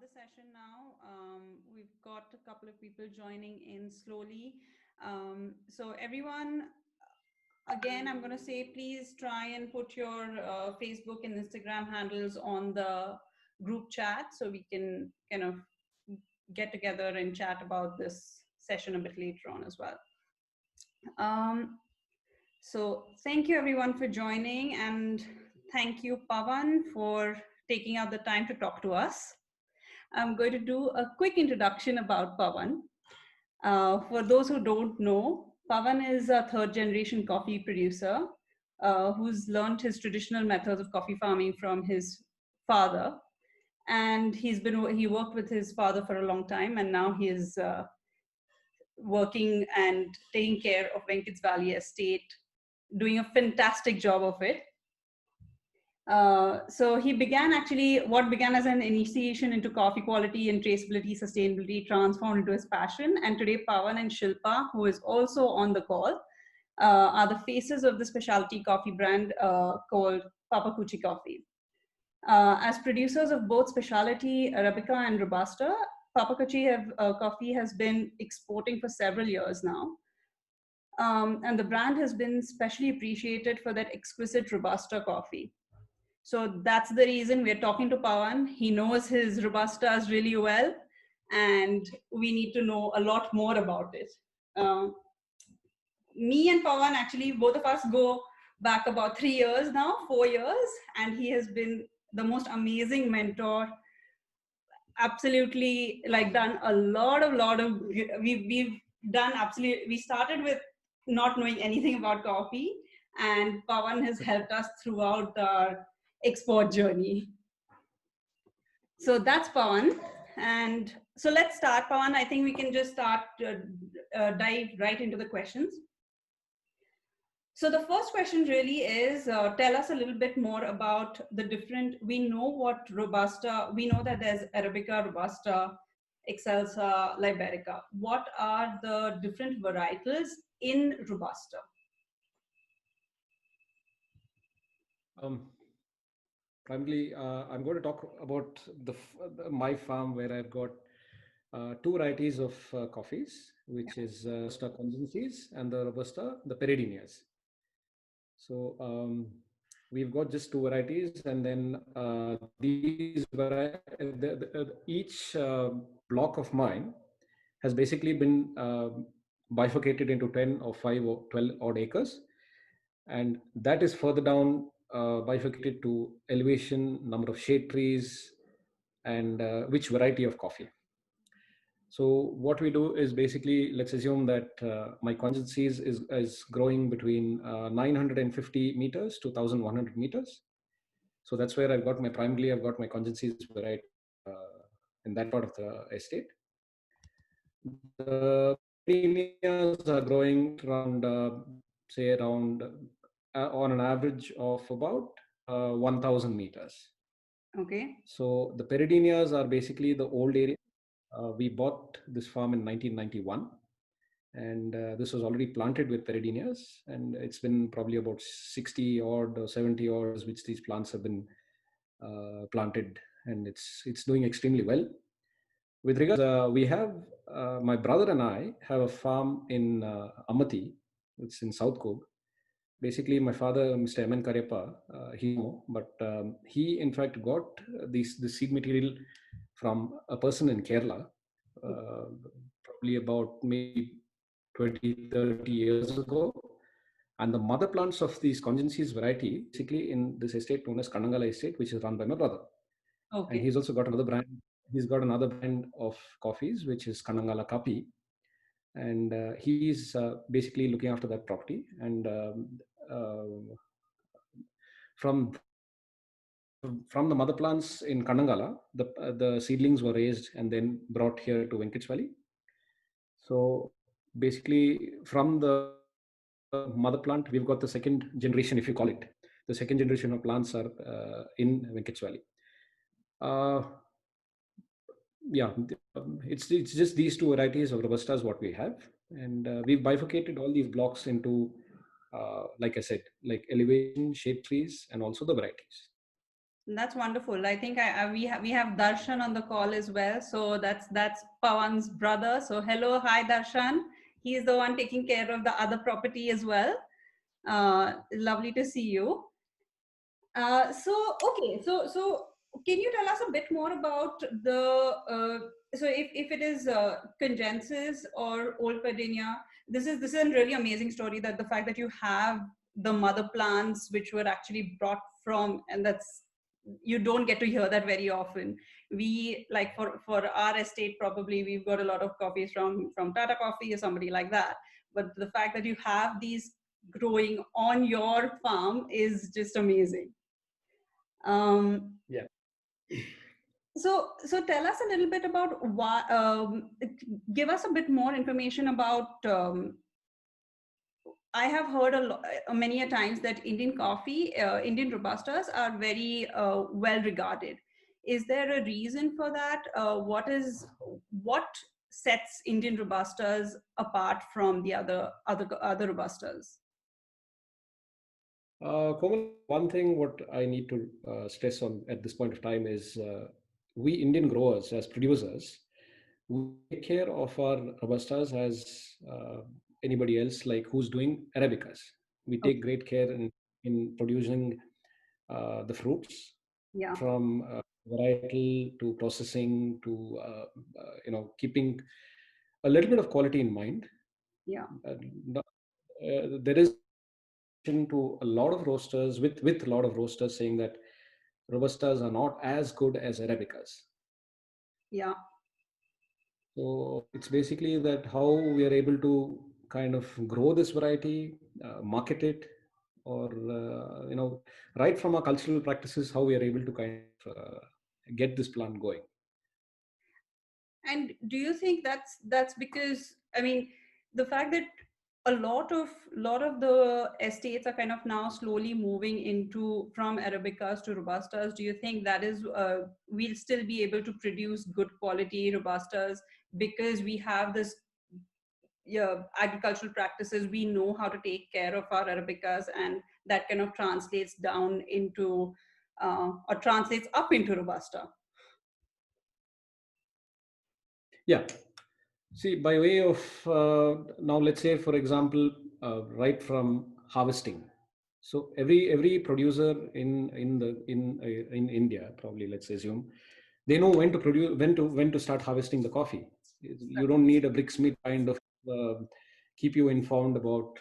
the session now. We've got a couple of people joining in slowly. So everyone, again, I'm going to say, please try and put your Facebook and Instagram handles on the group chat so we can kind of get together and chat about this session a bit later on as well. Um, so thank you everyone for joining, and thank you Pawan for taking out the time to talk to us. I'm going to do a quick introduction about Pawan. For those who don't know, Pawan is a third generation coffee producer who's learned his traditional methods of coffee farming from his father. And he worked with his father for a long time, and now he is working and taking care of Venkat's Valley Estate, doing a fantastic job of it. So he began what began as an initiation into coffee quality and traceability, sustainability, transformed into his passion. And today, Pawan and Shilpa, who is also on the call, are the faces of the specialty coffee brand called Papakuchi Coffee. As producers of both specialty Arabica and Robusta, Papakuchi coffee has been exporting for several years now. And the brand has been specially appreciated for that exquisite Robusta coffee. So that's the reason we're talking to Pawan. He knows his Robustas really well, and we need to know a lot more about it. Me and Pawan, actually, both of us go back about 3 years now, 4 years, and he has been the most amazing mentor. Absolutely, like done a lot of, we've done absolutely, we started with not knowing anything about coffee, and Pawan has helped us throughout our export journey. So that's Pawan. And so let's start, Pawan. I think we can just start, dive right into the questions. So the first question really is, tell us a little bit more about the different, we know what Robusta, we know that there's Arabica, Robusta, Excelsa, Liberica. What are the different varietals in Robusta? Primarily, I'm going to talk about my farm where I've got two varieties of coffees, which is Robusta Congencies and the Robusta, the Peridinias. So we've got just two varieties, and then each block of mine has basically been bifurcated into 10 or 5 or 12 odd acres, and that is further down bifurcated to elevation, number of shade trees, and which variety of coffee. So what we do is basically, let's assume that my Congencies is growing between 950 meters to 1100 meters. So that's where I've got my Congencies variety in that part of the estate. The Peridinias are growing around, on an average of about 1000 meters. Okay. So the Peridinias are basically the old area. We bought this farm in 1991, and this was already planted with Peridinias, and it's been probably about 60 odd or 70 odd which these plants have been planted, and it's doing extremely well. With regards, we have my brother and I have a farm in Amati. It's in South Coog. Basically, my father, Mr. M.N. Karyappa, he in fact got the seed material from a person in Kerala, probably about maybe 20, 30 years ago. And the mother plants of these Congencies variety, basically in this estate known as Kannangala Estate, which is run by my brother. Okay. And he's also got another brand. He's got another brand of coffees, which is Kannangala Kapi. And he's basically looking after that property. And from the mother plants in Kannangala, the seedlings were raised and then brought here to Venkat's Valley. So basically, from the mother plant, we've got the second generation, if you call it. The second generation of plants are in Venkat's Valley. It's just these two varieties of Robustas what we have, and we've bifurcated all these blocks into, like I said, like elevation, shade trees, and also the varieties. That's wonderful. I think we have Darshan on the call as well. So that's Pawan's brother. So hello, hi Darshan. He is the one taking care of the other property as well. Lovely to see you. So can you tell us a bit more about the so if it is Congensis or Old Padinia, this is a really amazing story, that the fact that you have the mother plants which were actually brought from, and that's, you don't get to hear that very often. We, like, for our estate, probably we've got a lot of coffees from Tata Coffee or somebody like that, but the fact that you have these growing on your farm is just amazing. Yeah. So tell us a little bit about why. Give us a bit more information about. I have heard many a times that Indian coffee, Indian robustas are very well regarded. Is there a reason for that? What sets Indian robustas apart from the other robustas? Komal, one thing what I need to stress on at this point of time is we Indian growers as producers, we take care of our robustas as anybody else like who's doing arabicas. We take Okay. great care in producing the fruits Yeah. from varietal to processing to keeping a little bit of quality in mind. Yeah. There is to a lot of roasters with a lot of roasters saying that robustas are not as good as arabicas. Yeah. So it's basically that how we are able to kind of grow this variety, market it, or right from our cultural practices, how we are able to kind of get this plant going. And do you think that's because, I mean, the fact that a lot of the estates are kind of now slowly moving into from arabicas to robustas? Do you think that is we'll still be able to produce good quality robustas because we have this, yeah, agricultural practices? We know how to take care of our arabicas, and that kind of translates down into or translates up into robusta. Yeah. See, by way of now, let's say, for example, right from harvesting. So every producer in India, probably let's assume, they know when to produce, when to start harvesting the coffee. You don't need a bricksmith kind of keep you informed about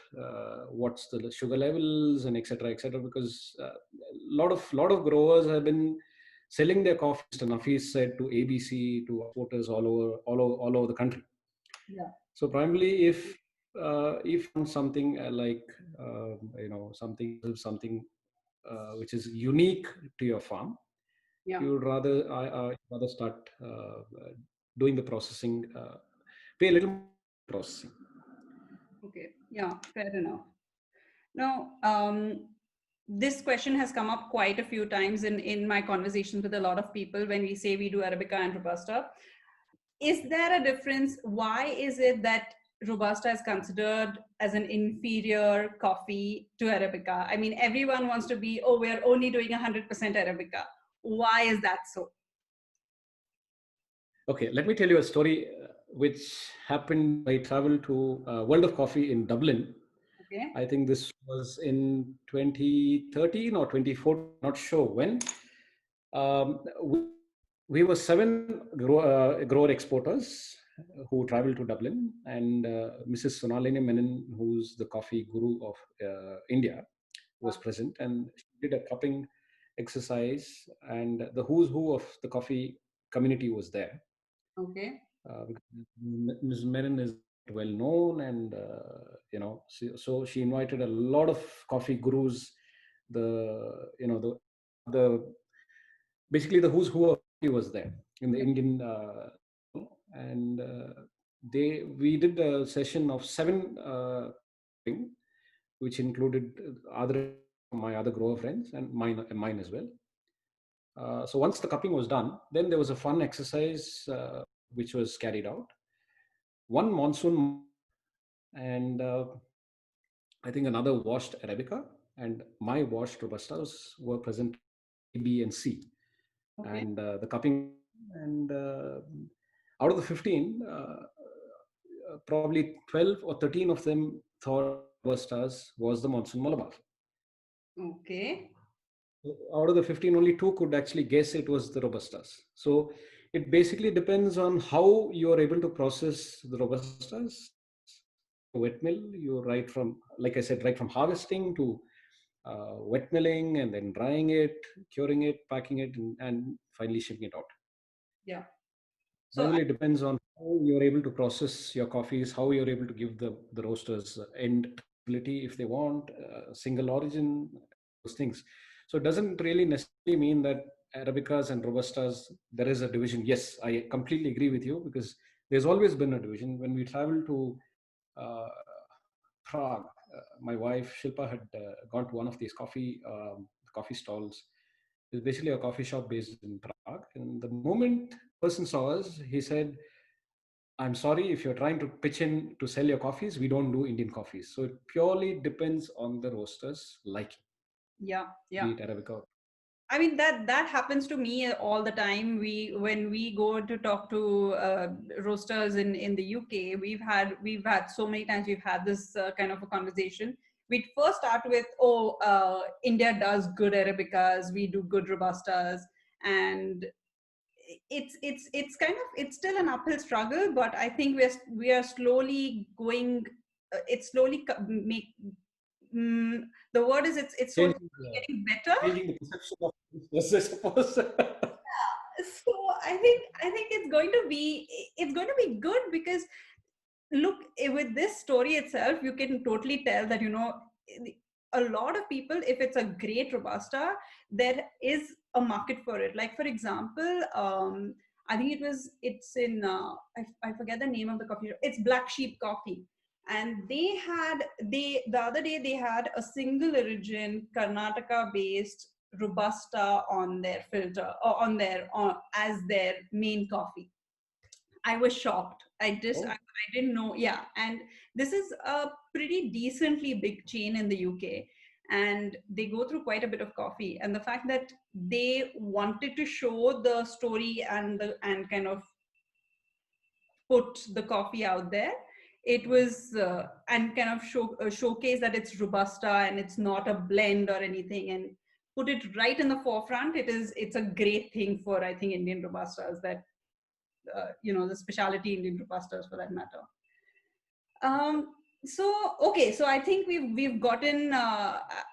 what's the sugar levels and etc., because lot of growers have been selling their coffee, Mr. Nafis said, to ABC, to exporters all over the country. Yeah. So primarily, if something like something which is unique to your farm, Yeah. you would rather start doing the processing, pay a little more processing. Okay. Yeah, fair enough. Now, this question has come up quite a few times in my conversations with a lot of people when we say we do Arabica and Robusta. Is there a difference? Why is it that Robusta is considered as an inferior coffee to Arabica? I mean, everyone wants to be, oh, we're only doing 100% Arabica. Why is that so? Okay, let me tell you a story which happened. I traveled to World of Coffee in Dublin. Okay. I think this was in 2013 or 2014, not sure when. We were seven grower exporters who traveled to Dublin, and Mrs. Sonalini Menon, who's the coffee guru of India, was present, and she did a cupping exercise, and the who's who of the coffee community was there. Okay. Because Ms. Menon is well known, and so she invited a lot of coffee gurus, the basically the who's who of coffee was there in the Indian, and they we did a session of seven, which included other my other grower friends and mine as well. So once the cupping was done, then there was a fun exercise which was carried out. One monsoon, and I think another washed Arabica, and my washed Robustas were present B, and C. Okay. And the cupping, and out of the 15, probably 12 or 13 of them thought Robustas was the Monsoon Malabar. Okay. Out of the 15, only 2 could actually guess it was the Robustas. So it basically depends on how you are able to process the Robustas. Wet mill, you right from, like I said, right from harvesting to wet milling, and then drying it, curing it, packing it, and finally shipping it out. Yeah. So Finally, it depends on how you're able to process your coffees, how you're able to give the roasters end ability if they want, single origin, those things. So it doesn't really necessarily mean that Arabicas and Robustas, there is a division. Yes, I completely agree with you, because there's always been a division. When we travel to uh, Prague, my wife Shilpa had gone to one of these coffee stalls. It's basically a coffee shop based in Prague. And the moment person saw us, he said, "I'm sorry, if you're trying to pitch in to sell your coffees, we don't do Indian coffees." So it purely depends on the roasters liking, yeah, yeah. be it Arabica. I mean that happens to me all the time. When we go to talk to roasters in the UK, we've had so many times we've had this kind of a conversation. We'd first start with, India does good arabicas, we do good robustas, and it's kind of, it's still an uphill struggle, but I think we are slowly going. It's slowly make. The word is it's slowly Changing getting better. changing the perception of business, I suppose. So I think it's going to be good, because look, with this story itself, you can totally tell that, a lot of people, if it's a great robusta, there is a market for it. Like, for example, I think it's in I forget the name of the coffee shop. It's Black Sheep Coffee, and the other day they had a single origin Karnataka based robusta on their filter, or as their main coffee. I was shocked. Oh, I didn't know. Yeah, and this is a pretty decently big chain in the UK, and they go through quite a bit of coffee. And the fact that they wanted to show the story and kind of put the coffee out there, it was and kind of showcase that it's robusta and it's not a blend or anything, and put it right in the forefront. It's a great thing for, I think, Indian robustas, that the specialty Indian robustas, for that matter. Um, so okay, so I think we've gotten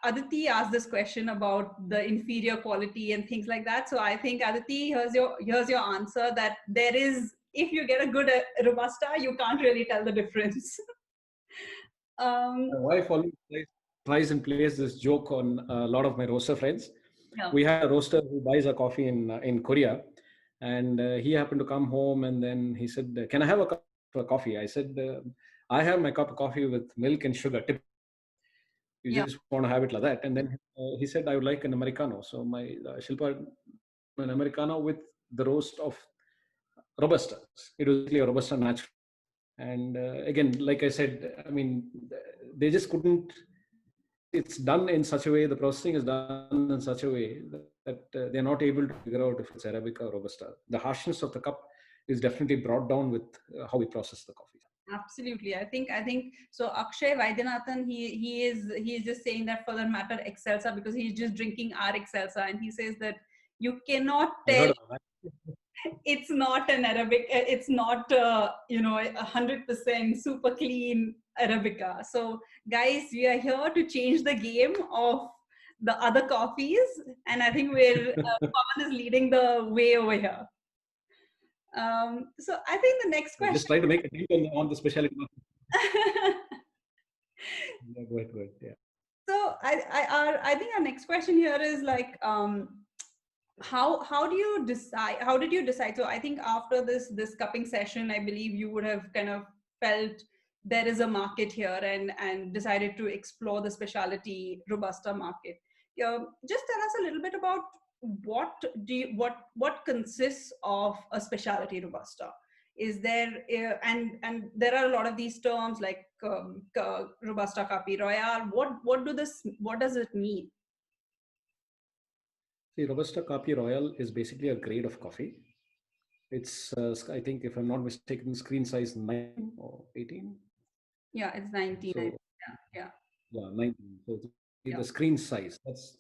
Aditi asked this question about the inferior quality and things like that. So I think, Aditi, here's your answer, that there is, if you get a good robusta, you can't really tell the difference. my um, wife always tries and plays this joke on a lot of my roaster friends. yeah, We had a roaster who buys our coffee in Korea, and he happened to come home, and then he said, "Can I have a cup of coffee?" I said, "I have my cup of coffee with milk and sugar. You yeah, just want to have it like that." And then he said, "I would like an americano." So my Shilpa, an americano with the roast of robusta. It was basically a robusta natural. And again, like I said, I mean, they just couldn't. It's done in such a way. The processing is done in such a way that they're not able to figure out if it's Arabica or Robusta. The harshness of the cup is definitely brought down with how we process the coffee. absolutely. I think so. Akshay Vaidyanathan, he is just saying that, for that matter, Excelsa, because he's just drinking our Excelsa, and he says that you cannot I tell heard of that. it's not an Arabic, it's not 100% super clean Arabica. So guys, we are here to change the game of the other coffees, and I think we're Pawan is leading the way over here. So I think the next Just question. try to make a deal on the specialty. Yeah, go ahead, go ahead. Yeah. So I think our next question here is like, how do you decide, how did you decide? So I think after this cupping session, I believe you would have kind of felt there is a market here, and decided to explore the specialty robusta market. Yeah, just tell us a little bit about what consists of a specialty robusta. Is there and there are a lot of these terms like robusta capi royale. What does it mean? See, Robusta Coffee Royal is basically a grade of coffee. It's, I think, if I'm not mistaken, screen size 19 or 18. Yeah, it's 19. So, Yeah, yeah, 19. So, it's yeah. the screen size. That's,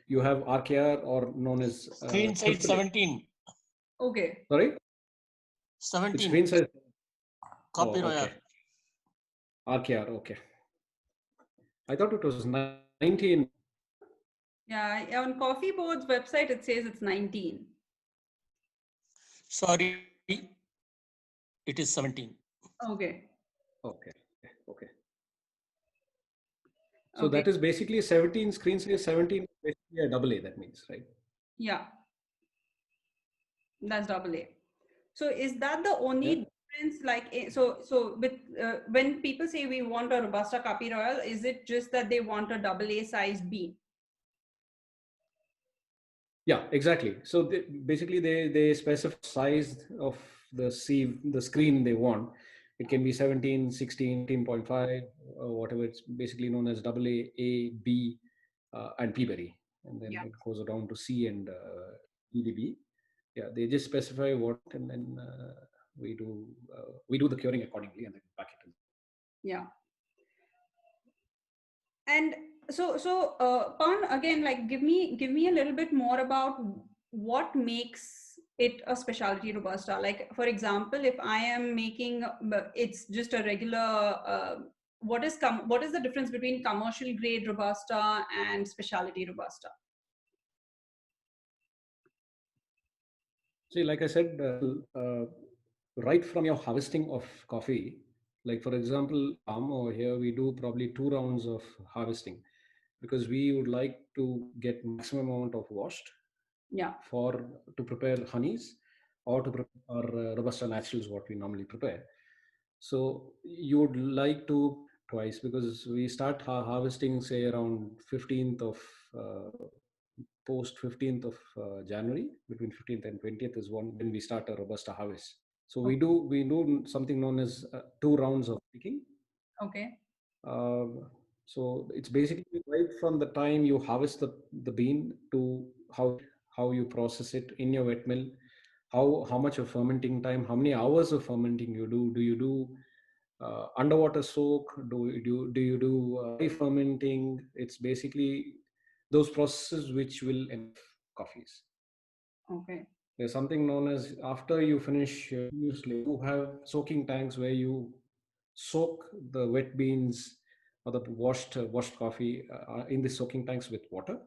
you have RKR, or known as Screen size AAA. 17. Okay. Sorry? It's 17. screen size. Coffee Oh, Royal. okay. RKR, okay. I thought it was 19. Yeah, on Coffee Board's website, it says it's 19. Sorry, it is 17. Okay. Okay. Okay. So Okay. that is basically 17, screen size 17, basically a double A, that means, right? Yeah, that's double A. So is that the Yeah. only difference? Like, so with when people say we want a Robusta Coffee Royal, is it just that they want a double A size bean? Yeah, exactly. So basically they specify size of the the screen they want. It can be 17, 16, 18.5, or whatever. It's basically known as double A, A, B, and P berry. And then Yeah. it goes down to C and EDB. Yeah, they just specify what, and then we do the curing accordingly, and then pack it in. Yeah. And Pan, again, like give me a little bit more about what makes it a specialty robusta. Like, for example, if I am making it's just a regular what is the difference between commercial grade robusta and specialty robusta? See, like I said, right from your harvesting of coffee, like for example, over here we do probably 2 rounds of harvesting, because we would like to get maximum amount of washed Yeah. for to prepare honeys, or to prepare our robusta naturals, what we normally prepare. So you would like to twice, because we start harvesting say around 15th of post 15th of January. Between 15th and 20th is when we start a robusta harvest. So we do something known as 2 rounds of picking. Okay. Uh, so it's basically right from the time you harvest the bean to how you process it in your wet mill, how much of fermenting time, how many hours of fermenting you do. Do you do underwater soak? Do you do fermenting? It's basically those processes which will end coffees. Okay. There's something known as, after you finish, you have soaking tanks where you soak the wet beans or the washed coffee in the soaking tanks with water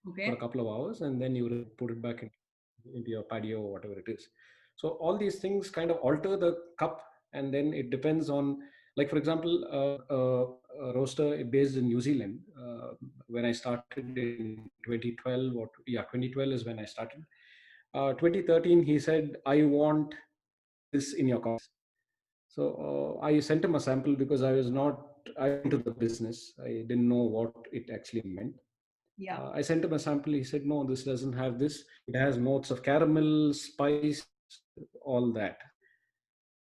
for a Okay. couple of hours, and then you put it back into your patio or whatever it is. So all these things kind of alter the cup, and then it depends on, like for example, a roaster based in New Zealand. When I started in 2012, 2012 is when I started. 2013, he said, I want this in your coffee. So I sent him a sample, because I into the business. I didn't know what it actually meant. Yeah. I sent him a sample. He said, no, this doesn't have this. It has notes of caramel, spice, all that.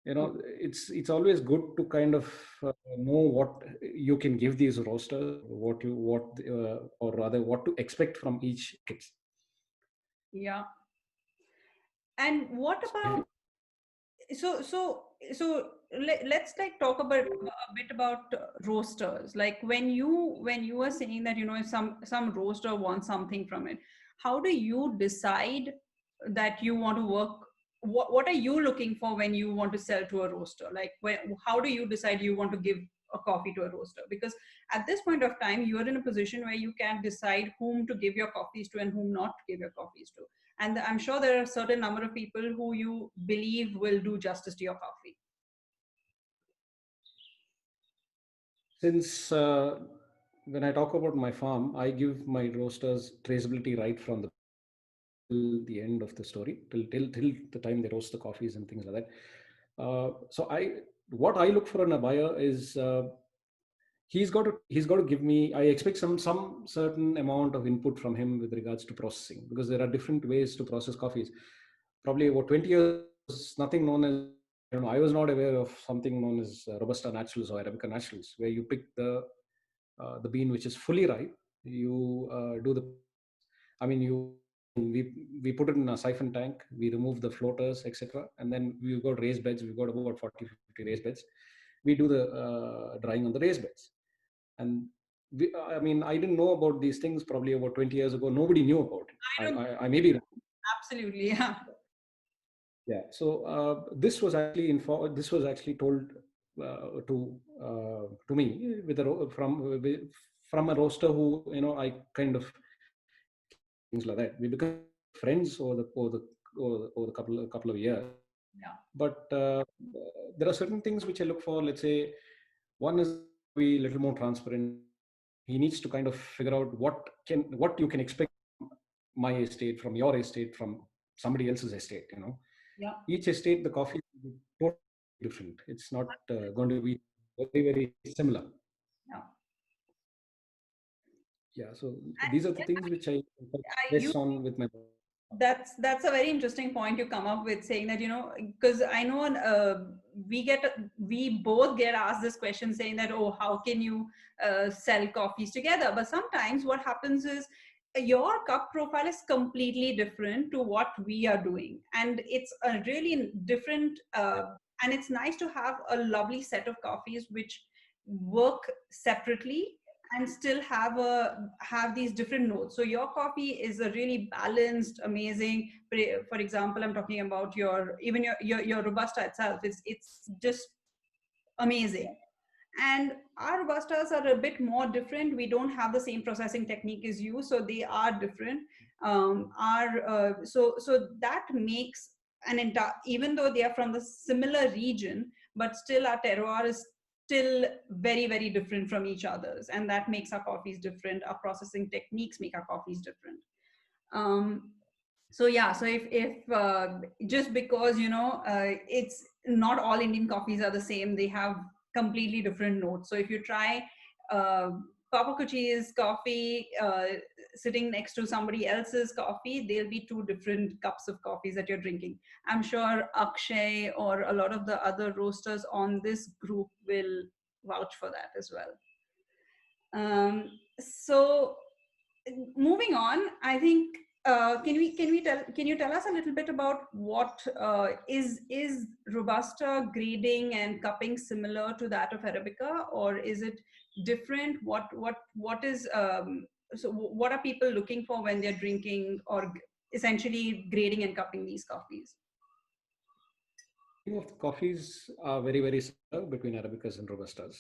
It's always good to kind of know what you can give these roasters, or rather what to expect from each kit. Yeah. And what about let's like talk about a bit about roasters. Like when you were saying that if some roaster wants something from it, how do you decide that you want to work? What are you looking for when you want to sell to a roaster? Like how do you decide you want to give a coffee to a roaster? Because at this point of time you are in a position where you can decide whom to give your coffees to and whom not to give your coffees to, and I'm sure there are a certain number of people who you believe will do justice to your coffee. Since when I talk about my farm, I give my roasters traceability right from till the end of the story, till the time they roast the coffees and things like that. So what I look for in a buyer is, he's got to give me. I expect some certain amount of input from him with regards to processing, because there are different ways to process coffees. Probably about 20 years, nothing known as, I was not aware of something known as Robusta Naturals or Arabica Naturals, where you pick the bean which is fully ripe. You do the, I mean, you we put it in a siphon tank, we remove the floaters, etc., and then we've got raised beds. We've got about 40-50 raised beds. We do the drying on the raised beds. And I mean, I didn't know about these things probably about 20 years ago. Nobody knew about it. I may be wrong. Absolutely, yeah. Yeah. So this was actually told to me from a roaster who, I kind of things like that. We become friends over the couple of years. Yeah. But there are certain things which I look for. Let's say one is be a little more transparent. He needs to kind of figure out what you can expect from my estate, from your estate, from somebody else's estate. Yeah. Each estate, the coffee is totally different. It's not going to be very, very similar. Yeah. Yeah. So these are the things which I press on with my. That's a very interesting point you come up with, saying that, because I know we both get asked this question, saying that, oh, how can you sell coffees together? But sometimes what happens is your cup profile is completely different to what we are doing, and it's a really different and it's nice to have a lovely set of coffees which work separately and still have these different notes. So your coffee is a really balanced, amazing. For example, I'm talking about your Robusta itself. It's just amazing. And our Robustas are a bit more different. We don't have the same processing technique as you, so they are different. So that makes an entire, even though they are from the similar region, but still our terroir is still very, very different from each other's, and that makes our coffees different. Our processing techniques make our coffees different. So yeah, so if just because it's not all Indian coffees are the same, they have completely different notes. So if you try Papa Kuchi's coffee sitting next to somebody else's coffee, there'll be two different cups of coffees that you're drinking. I'm sure Akshay or a lot of the other roasters on this group will vouch for that as well. So moving on, I think can you tell us a little bit about what is Robusta grading and cupping similar to that of Arabica, or is it different? What is so what are people looking for when they're drinking or essentially grading and cupping these coffees? Of the coffees are very, very similar between Arabicas and Robustas.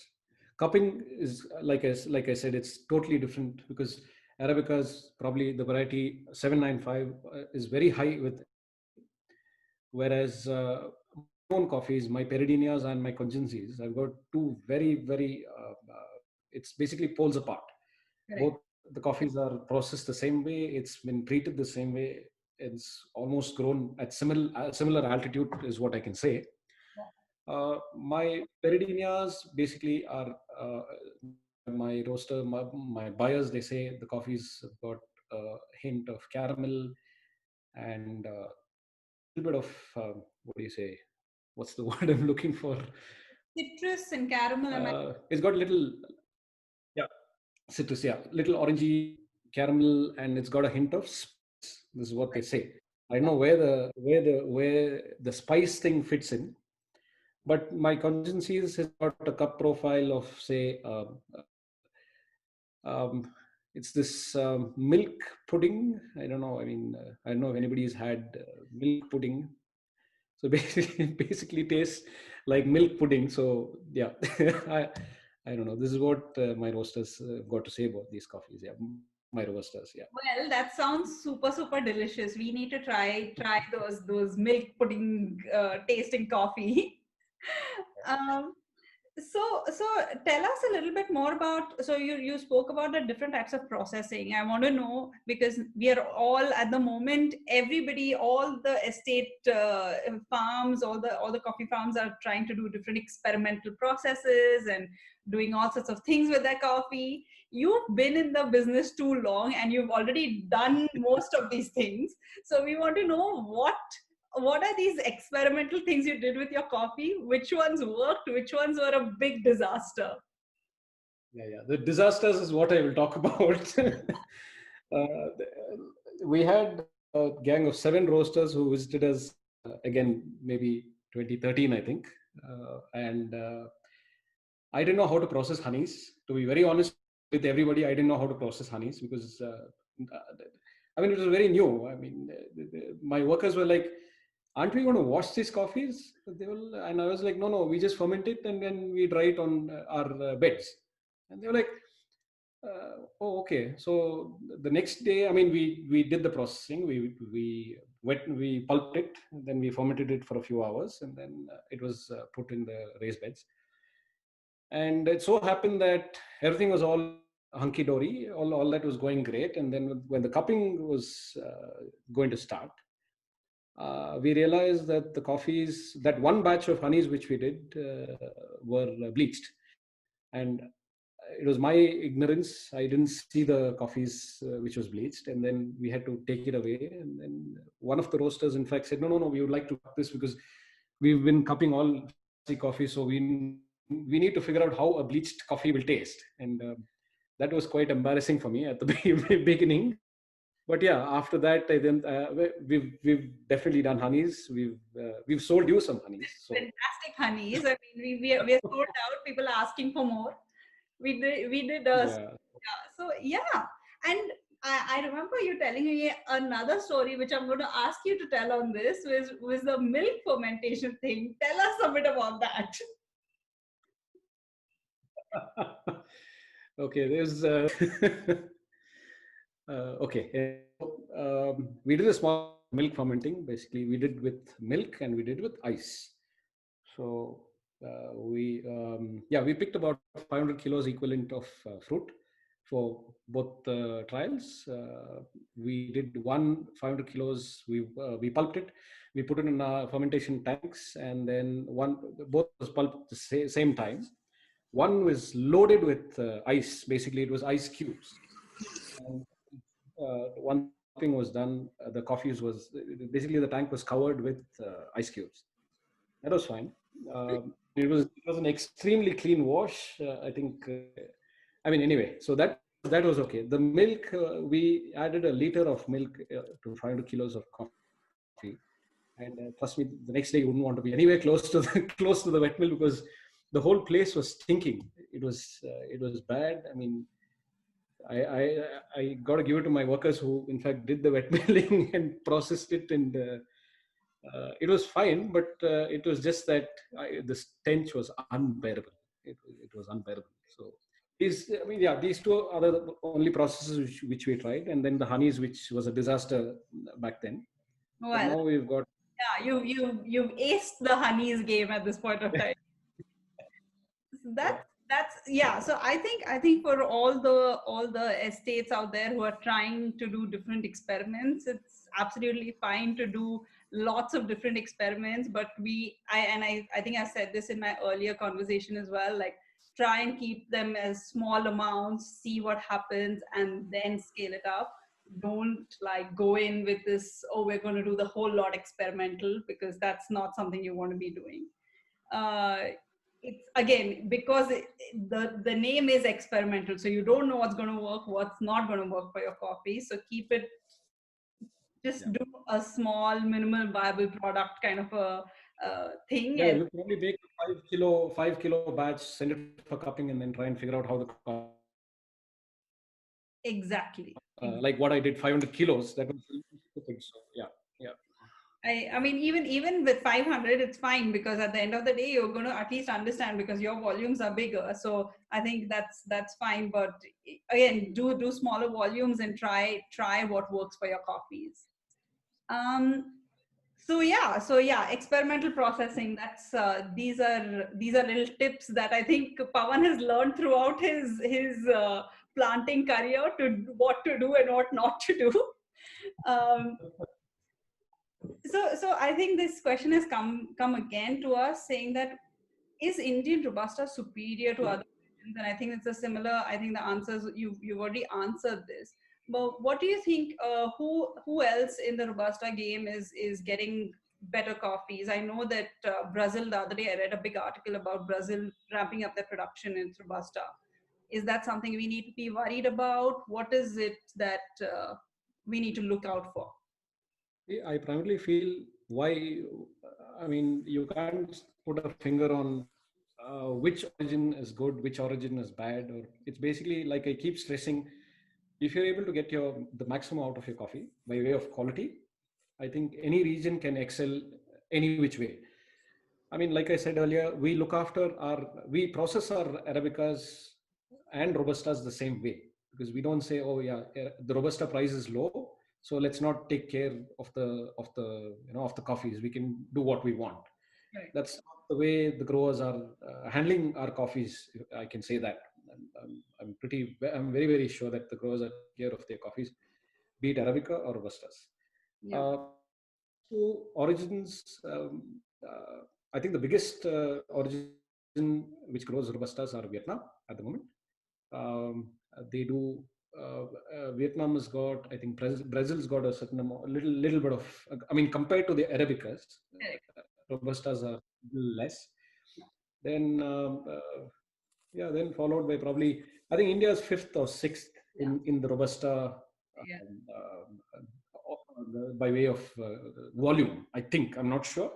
Cupping is like I said, it's totally different because Arabicas, probably the variety 795 is very high with, whereas my own coffees, my Peridinias and my Congencies, I've got two very, very it's basically poles apart. Right. Both the coffees are processed the same way. It's been treated the same way. It's almost grown at similar altitude is what I can say. My Peridinias basically are my roaster, my buyers, they say the coffee's got a hint of caramel and a little bit of, what do you say? What's the word I'm looking for? Citrus and caramel. It's got little, yeah, citrus, yeah, little orangey caramel, and it's got a hint of spice. This is what they say. I don't know where the spice thing fits in, but my Congencies has got a cup profile of, say, it's this milk pudding. I don't know. I mean, I don't know if anybody's had milk pudding. So basically tastes like milk pudding. So yeah, I don't know. This is what my roasters got to say about these coffees. Yeah, my roasters. Yeah. Well, that sounds super, super delicious. We need to try those milk pudding tasting coffee. So tell us a little bit more about, so you spoke about the different types of processing. I want to know, because we are all at the moment, everybody, all the estate farms, all the coffee farms are trying to do different experimental processes and doing all sorts of things with their coffee. You've been in the business too long and you've already done most of these things. So we want to know what are these experimental things you did with your coffee? Which ones worked? Which ones were a big disaster? Yeah. The disasters is what I will talk about. We had a gang of 7 roasters who visited us again, maybe 2013, I think. And I didn't know how to process honeys. To be very honest with everybody, I didn't know how to process honeys because, I mean, it was very new. I mean, my workers were like, "Aren't we going to wash these coffees?" They were, and I was like, "No, no, we just ferment it and then we dry it on our beds." And they were like, "Oh, okay." So the next day, I mean, we did the processing. We pulped it, and then we fermented it for a few hours, and then it was put in the raised beds. And it so happened that everything was all hunky dory, all that was going great. And then when the cupping was going to start, we realized that the coffees, that one batch of honeys which we did, were bleached. And it was my ignorance. I didn't see the coffees which was bleached, and then we had to take it away. And then one of the roasters, in fact, said, "No, no, no, we would like to cup this because we've been cupping all coffee, so we need to figure out how a bleached coffee will taste." And that was quite embarrassing for me at the beginning. But yeah, after that, I then we've definitely done honeys. We've sold you some honeys. So Fantastic honeys. I mean, we are sold out. People are asking for more. We did yeah. so yeah. And I remember you telling me another story which I'm going to ask you to tell on this was the milk fermentation thing. Tell us a bit about that. Okay, there's okay. We did a small milk fermenting. Basically, we did with milk and we did with ice. So we picked about 500 kilos equivalent of fruit for both trials. We did one 500 kilos. We pulped it. We put it in our fermentation tanks, and then both was pulped at the same time. One was loaded with ice. Basically, it was ice cubes. And one thing was done. The coffees was basically the tank was covered with ice cubes. That was fine. It was an extremely clean wash. I think. I mean, anyway. So that was okay. The milk, we added a liter of milk to 500 kilos of coffee, and trust me, the next day you wouldn't want to be anywhere close to the close to the wet mill because the whole place was stinking. It was bad. I mean, I got to give it to my workers who, in fact, did the wet milling and processed it, and it was fine. But it was just that the stench was unbearable. It was unbearable. So I mean, yeah, these two are the only processes which we tried, and then the honeys, which was a disaster back then. But Well, now we've got. yeah, you've aced the honeys game at this point of time. Yeah. That's yeah. So I think for all the estates out there who are trying to do different experiments, it's absolutely fine to do lots of different experiments. But I think I said this in my earlier conversation as well. Like, try and keep them as small amounts, see what happens, and then scale it up. Don't like go in with this, oh, we're going to do the whole lot experimental, because that's not something you want to be doing. It's again because the name is experimental, so you don't know what's going to work, what's not going to work for your coffee. So keep it, just Yeah. do a small minimal viable product kind of a thing. Yeah, And you can only make a 5 kilo batch, send it for cupping, and then try and figure out how the exactly. like what I did 500 kilos. That was stupid. So yeah, yeah, I mean, even with 500, it's fine, because at the end of the day, you're going to at least understand, because your volumes are bigger. So I think that's fine. But again, do smaller volumes and try what works for your coffees. Um, so yeah, experimental processing. That's these are little tips that I think Pawan has learned throughout his planting career, to what to do and what not to do. Um, so I think this question has come again to us, saying that, is Indian Robusta superior to other regions? And I think it's a similar. I think the answers, you've already answered this. But what do you think? Who else in the Robusta game is getting better coffees? I know that Brazil. The other day, I read a big article about Brazil ramping up their production in Robusta. Is that something we need to be worried about? What is it that we need to look out for? I primarily feel why, I mean, you can't put a finger on which origin is good, which origin is bad, or it's basically like I keep stressing. If you're able to get the maximum out of your coffee by way of quality, I think any region can excel any which way. I mean, like I said earlier, we process our Arabicas and Robustas the same way, because we don't say, oh yeah, the Robusta price is low, so let's not take care of the coffees. We can do what we want. Right. That's not the way the growers are handling our coffees. I can say that. I'm very, very sure that the growers are taking care of their coffees, be it Arabica or Robustas. Yeah. To origins, I think the biggest origin which grows Robustas are Vietnam at the moment. They do. Vietnam has got, I think, Brazil's got a certain amount, little bit of. I mean, compared to the Arabicas, Robustas are less. Then, then followed by probably, I think India is fifth or sixth in the Robusta Yeah. by way of volume. I think, I'm not sure.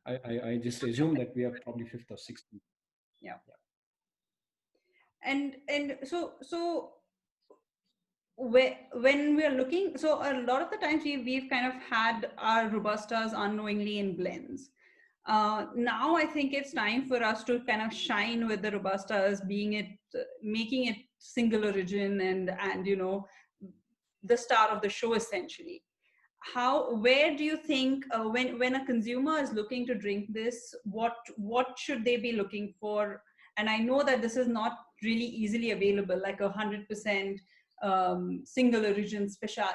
I just assume that we are probably fifth or sixth. Yeah. And so when we are looking, so a lot of the times we've kind of had our Robustas unknowingly in blends. Now I think it's time for us to kind of shine with the Robustas, making it single origin and the star of the show essentially. Where do you think when a consumer is looking to drink this, what should they be looking for? And I know that this is not really easily available, like 100% single origin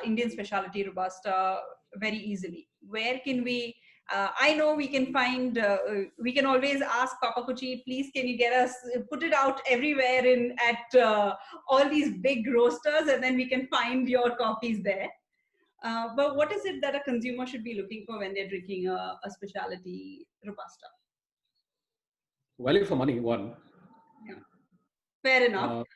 Indian specialty Robusta very easily. Where can we? I know we can find. We can always ask Papa Kuchi, please, can you get us put it out everywhere at all these big roasters, and then we can find your coffees there. But what is it that a consumer should be looking for when they're drinking a specialty Robusta? Value for money, one. Yeah. Fair enough.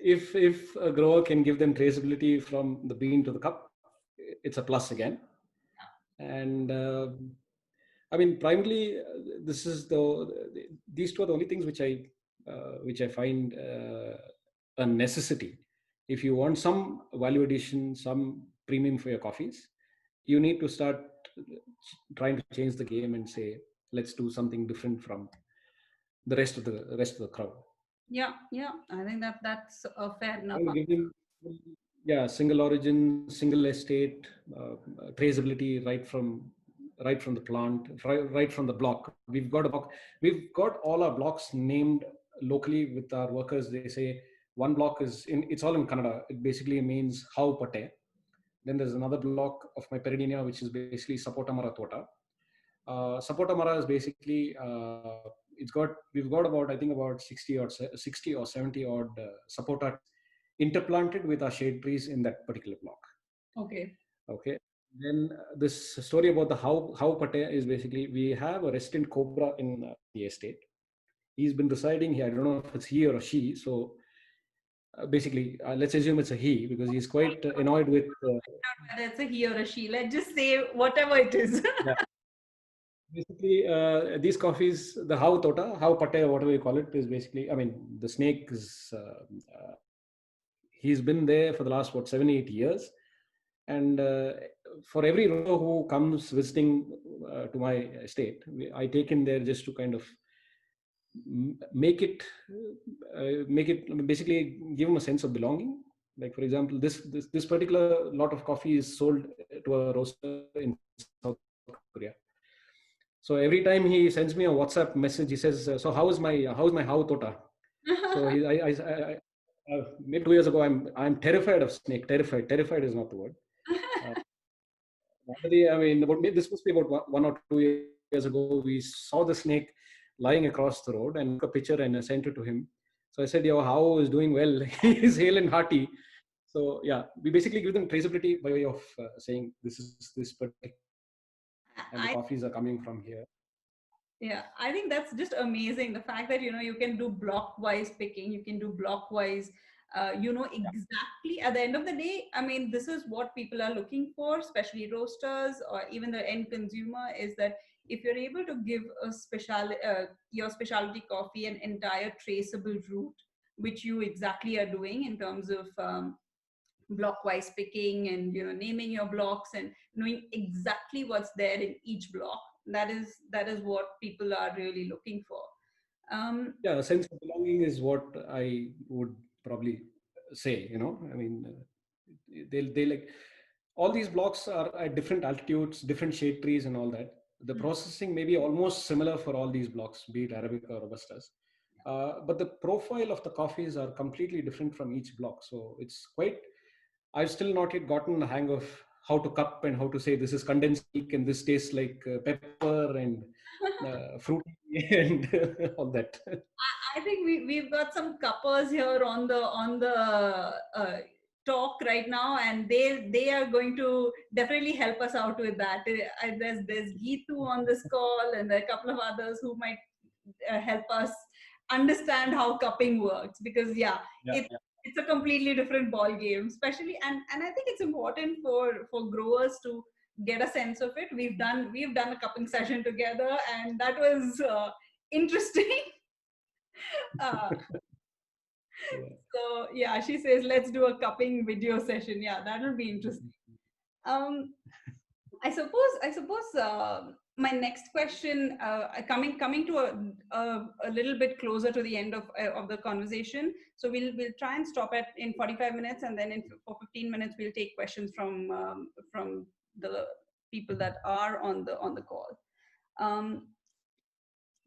If a grower can give them traceability from the bean to the cup, it's a plus again. And I mean, primarily, these two are the only things which I find a necessity. If you want some value addition, some premium for your coffees, you need to start trying to change the game and say, let's do something different from the rest of the crowd. Yeah, I think that's fair enough. Single origin, single estate, traceability right from the plant, right from the block. We've got all our blocks named locally with our workers. They say one block it's all in Kannada. It basically means how pate. Then there's another block of my Peridenia, which is basically Sapota Mara Tota. Sapota Mara is basically we've got about, I think, about 60 or 70 odd Sapota interplanted with our shade trees in that particular block. Okay. Then this story about the how pate is basically, we have a resident cobra in the estate. He's been residing here. I don't know if it's he or a she. So basically, let's assume it's a he, because he's quite annoyed with. Not whether it's a he or a she. Let's just say whatever it is. Yeah. Basically, these coffees, the how pate, whatever you call it, is basically, I mean, the snake is. He's been there for the last 7-8 years, and for every row who comes visiting to my estate, I take in there just to kind of make it basically give them a sense of belonging. Like, for example, this particular lot of coffee is sold to a roaster in South Korea. So every time he sends me a WhatsApp message, he says, "So how is my how tota?" So maybe 2 years ago, I'm terrified of snake. Terrified is not the word. I mean, this must be about 1 or 2 years ago. We saw the snake lying across the road and took a picture and sent it to him. So I said, "Yo, how is doing well?" He is hale and hearty. So yeah, we basically give them traceability by way of saying this particular, and the coffees are coming from here. Yeah, I think that's just amazing. The fact that you can do block-wise picking, you can do block-wise You know exactly at the end of the day, I mean, this is what people are looking for, especially roasters or even the end consumer, is that if you're able to give a your specialty coffee an entire traceable route, which you exactly are doing in terms of block-wise picking and naming your blocks and knowing exactly what's there in each block, that is what people are really looking for. Yeah, a sense of belonging is what I would probably say. I mean, they like all these blocks are at different altitudes, different shade trees, and all that. The processing may be almost similar for all these blocks, be it Arabica or Robustas. But the profile of the coffees are completely different from each block. So it's quite, I've still not yet gotten the hang of how to cup and how to say this is condensed milk and this tastes like pepper and fruity and all that. I think we've got some cuppers here on the talk right now, and they are going to definitely help us out with that. There's Geetu on this call, and there are a couple of others who might help us understand how cupping works, because Yeah, it's a completely different ball game, especially, and I think it's important for growers to get a sense of it. We've done a cupping session together, and that was interesting. uh, yeah. so yeah, she says let's do a cupping video session. Yeah, that will be interesting. um I suppose my next question, coming to a little bit closer to the end of the conversation. So we'll try and stop at in 45 minutes, and then for 15 minutes we'll take questions from the people that are on the call. um,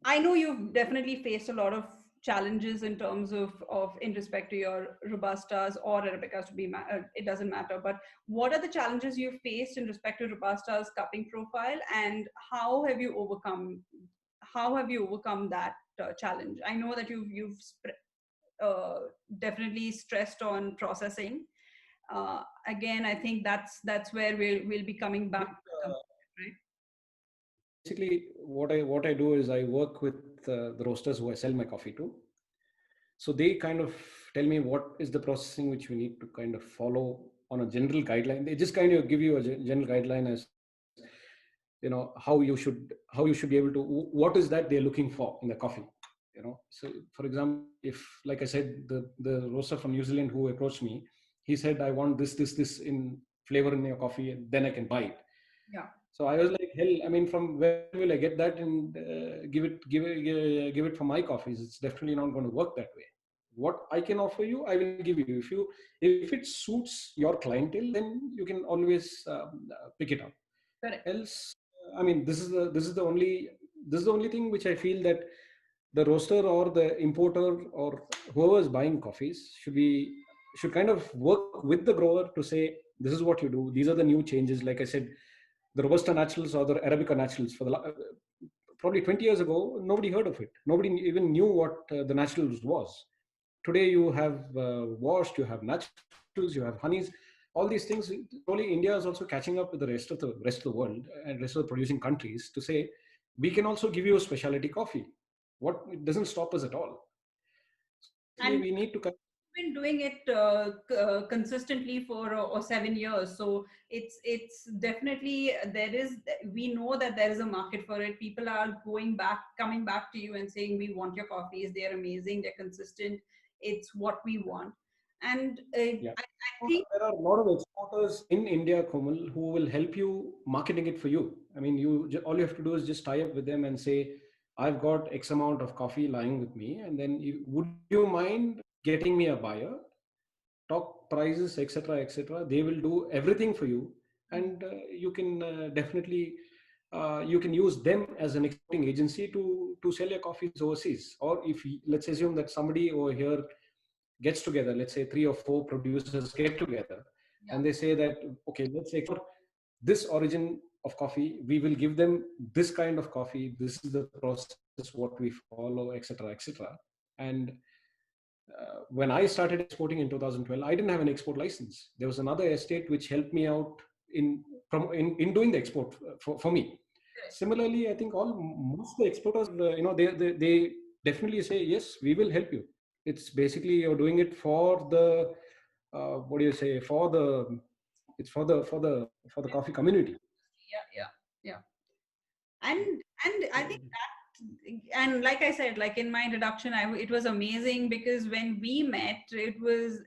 I know you've definitely faced a lot of challenges in terms of in respect to your robustas or arabicas, it doesn't matter. But what are the challenges you've faced in respect to robusta's cupping profile, and how have you overcome that challenge? I know that uh, definitely stressed on processing. Again, I think that's where we'll be coming back to, right? Basically, what I do is I work with the roasters who I sell my coffee to. So they kind of tell me what is the processing which we need to kind of follow on a general guideline. They just kind of give you a general guideline as how you should be able to, what is that they're looking for in the coffee. So for example, if, like I said, the roaster from New Zealand who approached me, he said, I want this in flavor in your coffee, and then I can buy it. Yeah. So I was like, hell, I mean, from where will I get that and give it for my coffees? It's definitely not going to work that way. What I can offer you, I will give you. If it suits your clientele, then you can always pick it up. Correct. Else, I mean, this is the only thing which I feel that the roaster or the importer or whoever is buying coffees should kind of work with the grower to say, this is what you do. These are the new changes. Like I said, the Robusta naturals or the Arabica naturals probably 20 years ago, nobody heard of it. Nobody even knew what the naturals was. Today you have washed, you have naturals, you have honeys, all these things. Probably India is also catching up with the rest of the world and rest of the producing countries to say, we can also give you a specialty coffee. It doesn't stop us at all. And We need to been doing it consistently for or 7 years, so it's definitely we know that there is a market for it. People are coming back to you and saying, we want your coffees, they're amazing, they're consistent, it's what we want. And Yeah. I think There are a lot of exporters in India, Komal, who will help you marketing it for you. I mean, all you have to do is just tie up with them and say, I've got X amount of coffee lying with me, and then would you mind getting me a buyer? Talk prices, etc., etc. They will do everything for you, and you can definitely you can use them as an exporting agency to sell your coffees overseas. Or if let's assume that somebody over here gets together, let's say 3 or 4 producers get together, and they say that, okay, let's export this origin of coffee, we will give them this kind of coffee, this is the process what we follow, etc., etc. And when I started exporting in 2012, I didn't have an export license. There was another estate which helped me out in doing the export for me. Similarly, I think most of the exporters, they definitely say, yes, we will help you. it's basically you're doing it for the what do you say, for the, it's for the coffee community. Yeah. And I think that, and like I said, like in my introduction, it was amazing because when we met, it was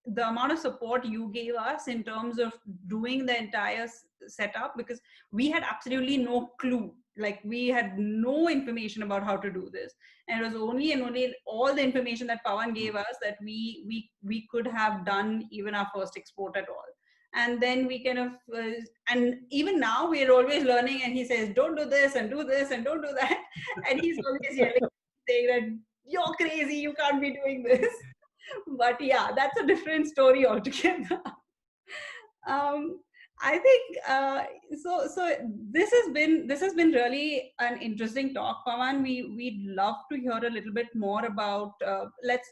the amount of support you gave us in terms of doing the entire setup, because we had absolutely no clue. Like we had no information about how to do this, and it was only and only all the information that Pawan gave us that we could have done even our first export at all. And then we kind of and even now we're always learning, and he says don't do this and do this and don't do that and he's always yelling, saying that you're crazy, you can't be doing this. But yeah, that's a different story altogether. um, I think so this has been really an interesting talk, Pawan. We'd love to hear a little bit more about let's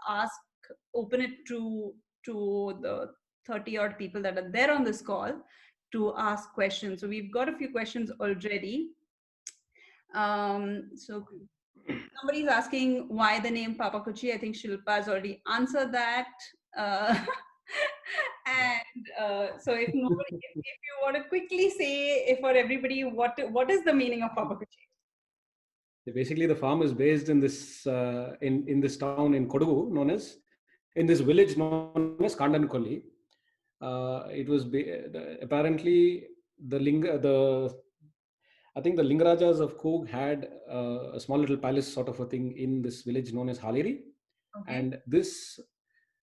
ask, open it to the 30 odd people that are there on this call to ask questions. So we've got a few questions already. So somebody's asking why the name Papa Kuchi. I think Shilpa has already answered that. Uh, and so if you want to quickly say for everybody what is the meaning of Papa Kuchi? Basically, the farm is based in this in this town in Kodagu, known as, in this village known as Kandankolli. It was apparently the I think the Lingarajas of Coog had a small little palace sort of a thing in this village known as Haliri. Okay. And this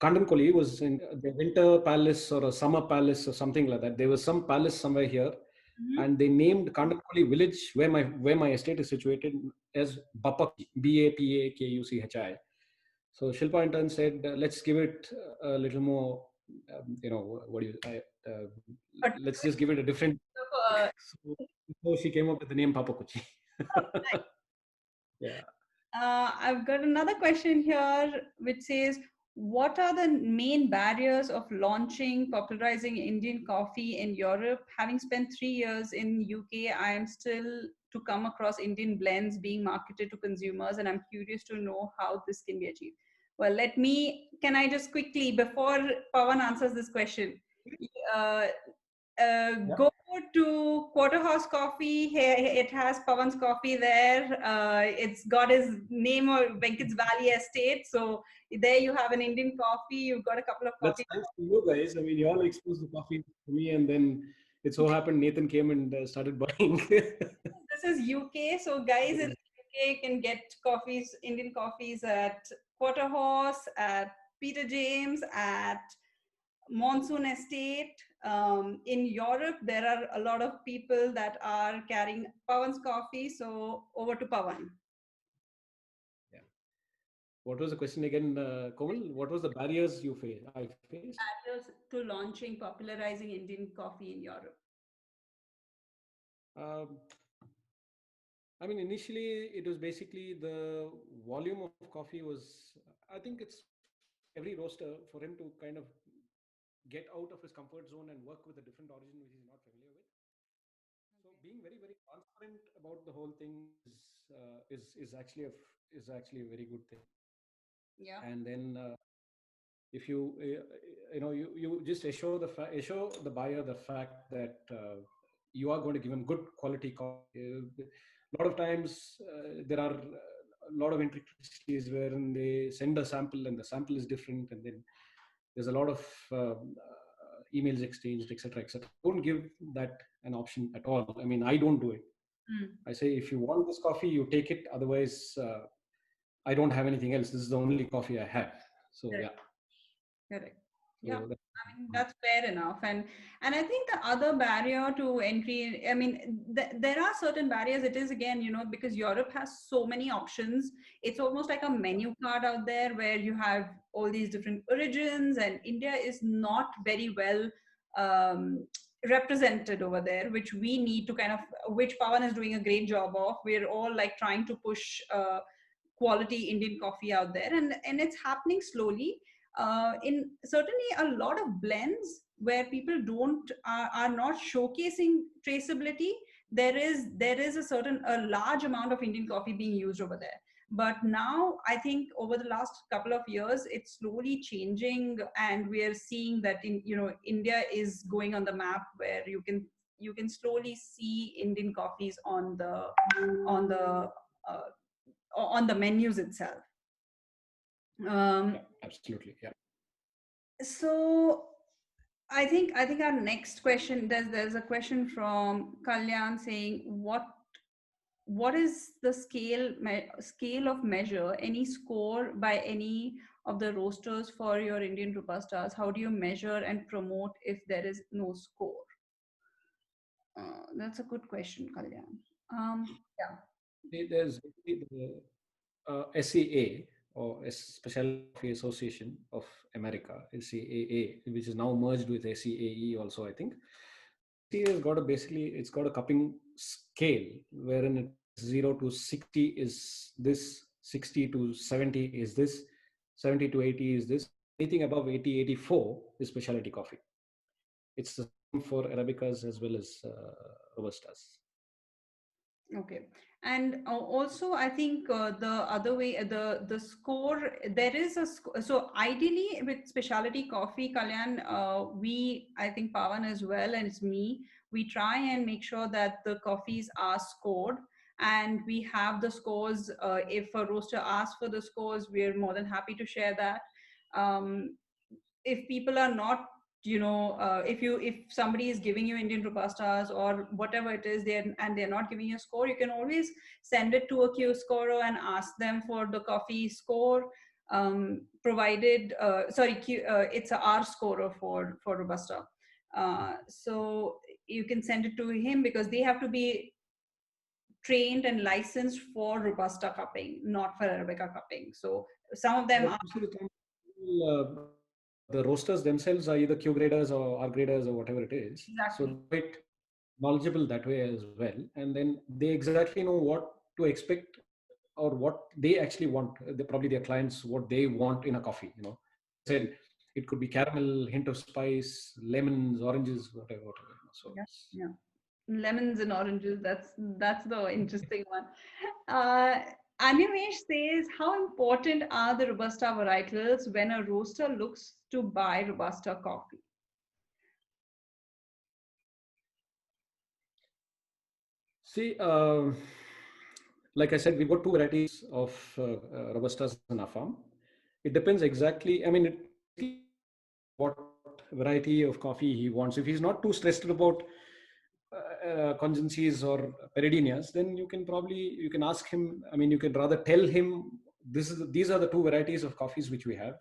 Kandankoli was in the winter palace or a summer palace or something like that. There was some palace somewhere here, and they named Kandankoli village, where my estate is situated, as Bapakuchi, Bapakuchi. So Shilpa in turn said, let's give it a little more, what do you, let's just give it a different. So she came up with the name Papakuchi. Yeah. I've got another question here which says, what are the main barriers of launching, popularizing Indian coffee in Europe? Having spent 3 years in UK, I am still to come across Indian blends being marketed to consumers, and I'm curious to know how this can be achieved. Well, can I just quickly, before Pawan answers this question, go to Quarterhouse Coffee. It has Pawan's coffee there. It's got his name, or Venkat's Valley Estate. So there you have an Indian coffee. You've got a couple of That's coffee. thanks to you guys. I mean, you all exposed the coffee to me, and then it so happened Nathan came and started buying. This is UK. So guys in UK can get coffees, Indian coffees at Quarterhouse, at Peter James, at Monsoon Estate. In Europe, there are a lot of people that are carrying Pawan's coffee. So over to Pawan. Yeah. What was the question again, Komal? What was the barriers I faced? Barriers to launching, popularizing Indian coffee in Europe. I mean, initially it was basically the volume of coffee was, I think it's every roaster for him to kind of get out of his comfort zone and work with a different origin which he's not familiar with. So being very, very transparent about the whole thing is actually a very good thing. Yeah. And then if you just assure the buyer the fact that you are going to give him good quality coffee. A lot of times there are a lot of intricacies wherein they send a sample and the sample is different, and then there's a lot of emails exchanged, etc., etc. Don't give that an option at all. I mean, I don't do it. I say, if you want this coffee, you take it. Otherwise, I don't have anything else. This is the only coffee I have. So Correct. Yeah. Correct. Yeah, I mean, that's fair enough. And I think the other barrier to entry, I mean, there are certain barriers. It is, again, because Europe has so many options. It's almost like a menu card out there where you have all these different origins, and India is not very well represented over there, which we need to which Pawan is doing a great job of. We're all like trying to push quality Indian coffee out there, and it's happening slowly. In certainly a lot of blends where people are not showcasing traceability, there is a large amount of Indian coffee being used over there. But now I think over the last couple of years, it's slowly changing, and we are seeing that India is going on the map where you can slowly see Indian coffees on the uh, on the menus itself. Um, Yeah, absolutely. Yeah. so I think our next question, there's a question from Kalyan saying, what is the scale of measure, any score by any of the roasters for your Indian Robustas? How do you measure and promote if there is no score? That's a good question, Kalyan. Yeah. There's the SCA, or Special Coffee Association of America, SCAA, which is now merged with SCAE also, I think. SCA has got it's got a cupping scale wherein it's 0 to 60 is this, 60 to 70 is this, 70 to 80 is this. Anything above 80, 84 is specialty coffee. It's the same for Arabicas as well as Robustas. Okay. And also, I think the other way, the score, there is a so ideally with specialty coffee, Kalyan, I think Pawan as well, and it's me, we try and make sure that the coffees are scored, and we have the scores. If a roaster asks for the scores, we're more than happy to share that. If people are not, if somebody is giving you Indian Robustas or whatever it is, they're not giving you a score, you can always send it to a Q scorer and ask them for the coffee score, provided sorry Q, it's a R scorer for Robusta. So you can send it to him, because they have to be trained and licensed for Robusta cupping, not for Arabica cupping. So some of them But are. most of the time, the roasters themselves are either Q graders or R graders or whatever it is. So Exactly. they're quite knowledgeable that way as well. And then they exactly know what to expect or what they actually want. Probably their clients, what they want in a coffee. Said it could be caramel, hint of spice, lemons, oranges, whatever. So Yeah, yeah. Lemons and oranges. That's the interesting one. Uh, Animesh says, how important are the Robusta varietals when a roaster looks to buy Robusta coffee? see, like I said, we've got two varieties of Robustas in our farm. It depends exactly. I mean, what variety of coffee he wants. If he's not too stressed about congencies or peridinias, then you can ask him. I mean, you can rather tell him these are the two varieties of coffees which we have.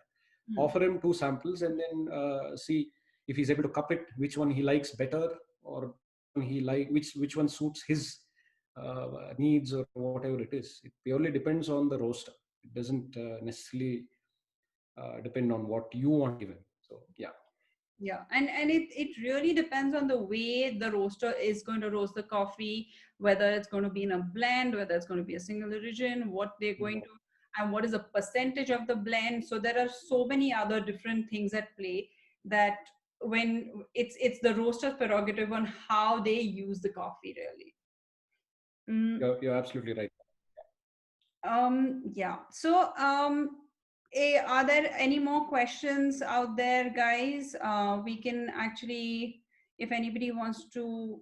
Offer him two samples and then see if he's able to cup it, which one he likes better, or which one suits his needs or whatever it is. It purely depends on the roaster. It doesn't necessarily depend on what you want given. So yeah. Yeah, and it really depends on the way the roaster is going to roast the coffee, whether it's going to be in a blend, whether it's going to be a single origin, what they're going to, and what is the percentage of the blend. So there are so many other different things at play, that when it's the roaster's prerogative on how they use the coffee, really. You're absolutely right. Yeah. So, are there any more questions out there, guys? We can actually, if anybody wants to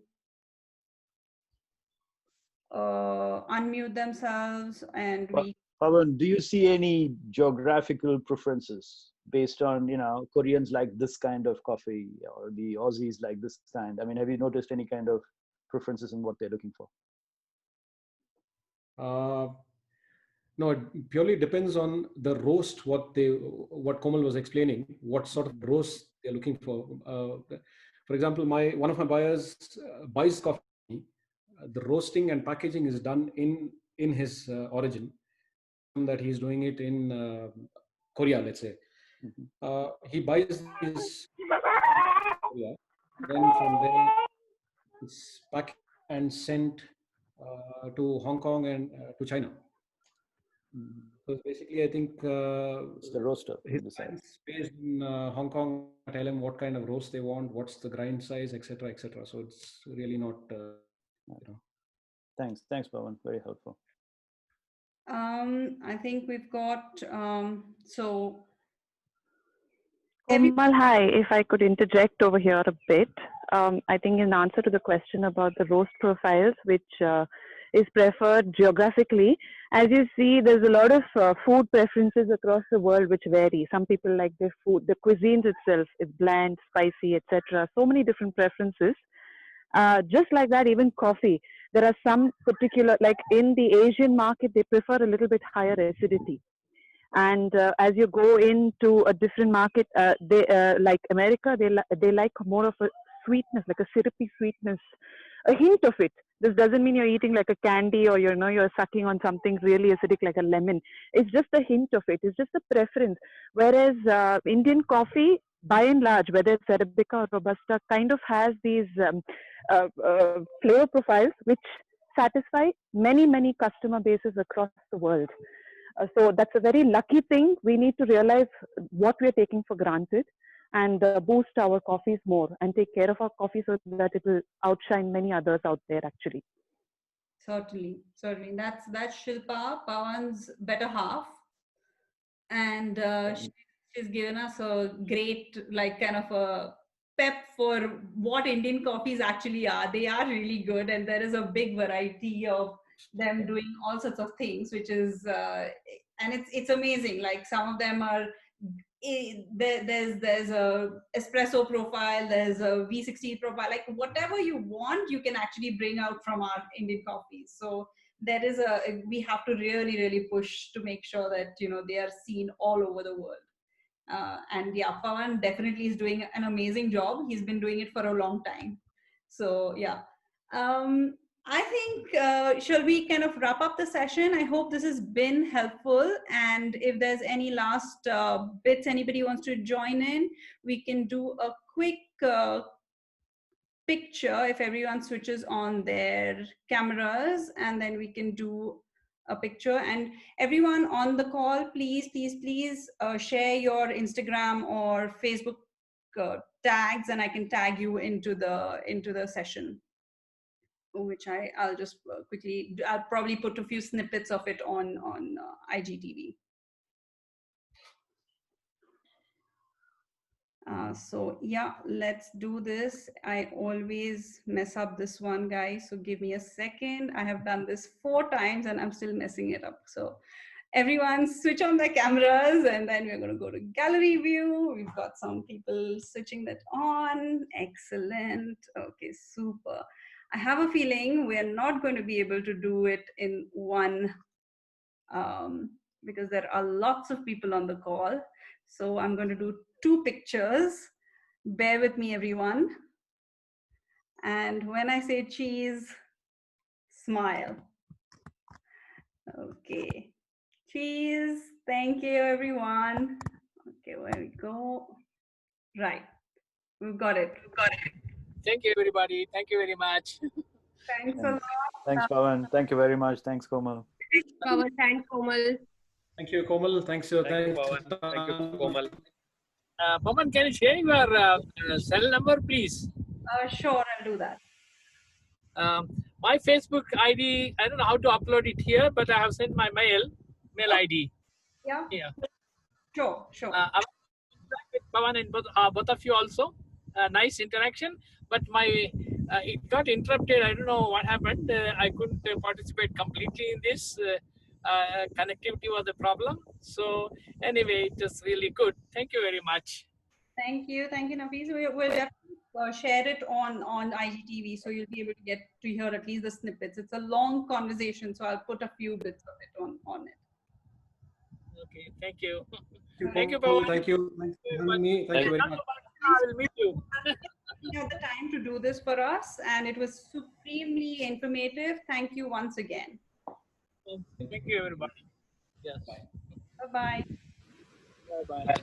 unmute themselves, and we. Pawan, do you see any geographical preferences based on, Koreans like this kind of coffee or the Aussies like this kind? I mean, have you noticed any kind of preferences in what they're looking for? No, it purely depends on the roast. What Komal was explaining, what sort of roast they're looking for. For example, one of my buyers buys coffee. The roasting and packaging is done in his origin. That he's doing it in Korea, let's say. He buys his Korea, then from there it's packed and sent to Hong Kong and to China. So basically, I think It's the roaster. his clients based in Hong Kong tell him what kind of roast they want, what's the grind size, etc., etc. So it's really not. Thanks, Pawan. Very helpful. I think we've got so Komal, hi. If I could interject over here a bit, I think in answer to the question about the roast profiles, which is preferred geographically, as you see, there's a lot of food preferences across the world which vary. Some people like their food, the cuisines itself is bland, spicy, etc. So many different preferences. Just like that, even coffee. There are some particular, like in the Asian market, they prefer a little bit higher acidity. And as you go into a different market, they like America, they like more of a sweetness, like a syrupy sweetness, a hint of it. This doesn't mean you're eating like a candy or you're sucking on something really acidic like a lemon. It's just a hint of it. It's just a preference. Whereas Indian coffee, by and large, whether it's Arabica or Robusta, kind of has these flavor profiles which satisfy many customer bases across the world. So that's a very lucky thing. We need to realize what we're taking for granted and boost our coffees more and take care of our coffee so that it will outshine many others out there actually. Certainly. That's Shilpa, Pawan's better half, and she's given us a great like kind of a pep for what Indian coffees actually are. They are really good, and there is a big variety of them doing all sorts of things, which is and it's amazing. Like some of them are there's a espresso profile, there's a V60 profile, like whatever you want you can actually bring out from our Indian coffees. So there is we have to really push to make sure that they are seen all over the world. And yeah, Pawan definitely is doing an amazing job. He's been doing it for a long time. So yeah, I think shall we kind of wrap up the session? I hope this has been helpful, and if there's any last bits anybody wants to join in, we can do a quick picture if everyone switches on their cameras, and then we can do a picture. And everyone on the call, please share your Instagram or Facebook tags, and I can tag you into the session, which I'll just quickly, I'll probably put a few snippets of it on IGTV. So yeah, let's do this. I always mess up this one, guys, so give me a second. I have done this 4 times and I'm still messing it up. So everyone switch on their cameras, and then we're going to go to gallery view. We've got some people switching that on. Excellent. Okay, super. I have a feeling we're not going to be able to do it in one because there are lots of people on the call. So I'm going to do 2 pictures. Bear with me, everyone. And when I say cheese, smile. Okay. Cheese. Thank you, everyone. Okay, where we go. Right. We've got it. Thank you, everybody. Thank you very much. Thanks a lot. Thanks, Pawan. Thank you very much. Thanks, Komal. Pawan, thanks, Komal. Thank you, Komal. Thanks, Pawan. Thank you, Komal. Pawan, can you share your cell number, please? Sure, I'll do that. My Facebook ID, I don't know how to upload it here, but I have sent my mail ID. Yeah. Yeah. Sure. I will interact with Pawan and both of you also. Nice interaction, but it got interrupted. I don't know what happened. I couldn't participate completely in this. Connectivity was the problem. So anyway, it was really good. Thank you very much. Thank you, Nafees. We'll definitely share it on IGTV, so you'll be able to get to hear at least the snippets. It's a long conversation, so I'll put a few bits of it on it. Okay, thank you. Thank you, Pawan. Thank you. Thank you very much. I will meet you. You had the time to do this for us, and it was supremely informative. Thank you once again. Thank you, everybody. Yes. Bye-bye. Bye-bye.